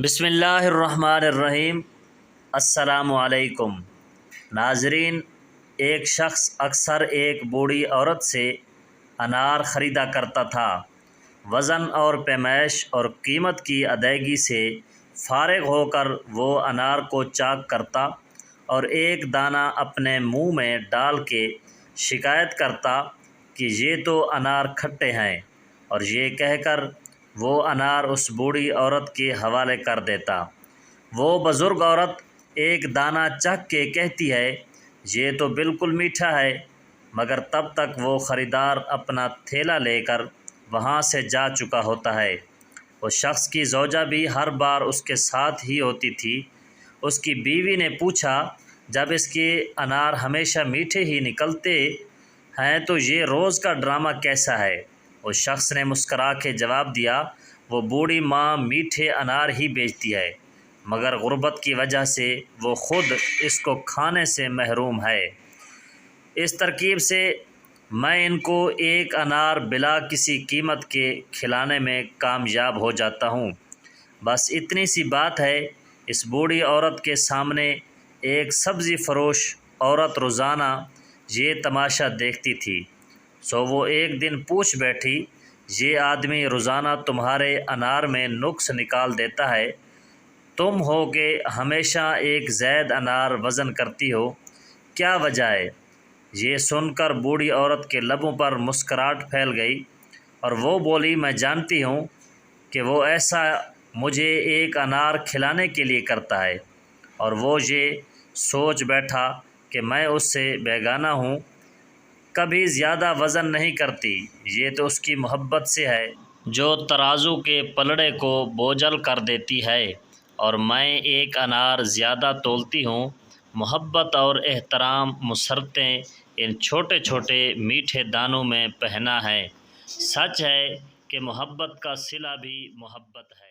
بسم اللہ الرحمن الرحیم۔ السلام علیکم ناظرین، ایک شخص اکثر ایک بوڑھی عورت سے انار خریدا کرتا تھا۔ وزن اور پیمائش اور قیمت کی ادائیگی سے فارغ ہو کر وہ انار کو چاک کرتا اور ایک دانہ اپنے منہ میں ڈال کے شکایت کرتا کہ یہ تو انار کھٹے ہیں، اور یہ کہہ کر وہ انار اس بوڑھی عورت کے حوالے کر دیتا۔ وہ بزرگ عورت ایک دانہ چکھ کے کہتی ہے، یہ تو بالکل میٹھا ہے، مگر تب تک وہ خریدار اپنا تھیلا لے کر وہاں سے جا چکا ہوتا ہے۔ اس شخص کی زوجہ بھی ہر بار اس کے ساتھ ہی ہوتی تھی۔ اس کی بیوی نے پوچھا، جب اس کے انار ہمیشہ میٹھے ہی نکلتے ہیں تو یہ روز کا ڈرامہ کیسا ہے؟ اس شخص نے مسکرا کے جواب دیا، وہ بوڑھی ماں میٹھے انار ہی بیچتی ہے، مگر غربت کی وجہ سے وہ خود اس کو کھانے سے محروم ہے۔ اس ترکیب سے میں ان کو ایک انار بلا کسی قیمت کے کھلانے میں کامیاب ہو جاتا ہوں۔ بس اتنی سی بات ہے۔ اس بوڑھی عورت کے سامنے ایک سبزی فروش عورت روزانہ یہ تماشا دیکھتی تھی، سو وہ ایک دن پوچھ بیٹھی، یہ آدمی روزانہ تمہارے انار میں نقص نکال دیتا ہے، تم ہو کہ ہمیشہ ایک زائد انار وزن کرتی ہو، کیا وجہ ہے؟ یہ سن کر بوڑھی عورت کے لبوں پر مسکراہٹ پھیل گئی اور وہ بولی، میں جانتی ہوں کہ وہ ایسا مجھے ایک انار کھلانے کے لیے کرتا ہے، اور وہ یہ سوچ بیٹھا کہ میں اس سے بیگانہ ہوں، کبھی زیادہ وزن نہیں کرتی، یہ تو اس کی محبت سے ہے جو ترازو کے پلڑے کو بوجھل کر دیتی ہے، اور میں ایک انار زیادہ تولتی ہوں۔ محبت اور احترام مسرتیں ان چھوٹے چھوٹے میٹھے دانوں میں پنہاں ہے۔ سچ ہے کہ محبت کا صلہ بھی محبت ہے۔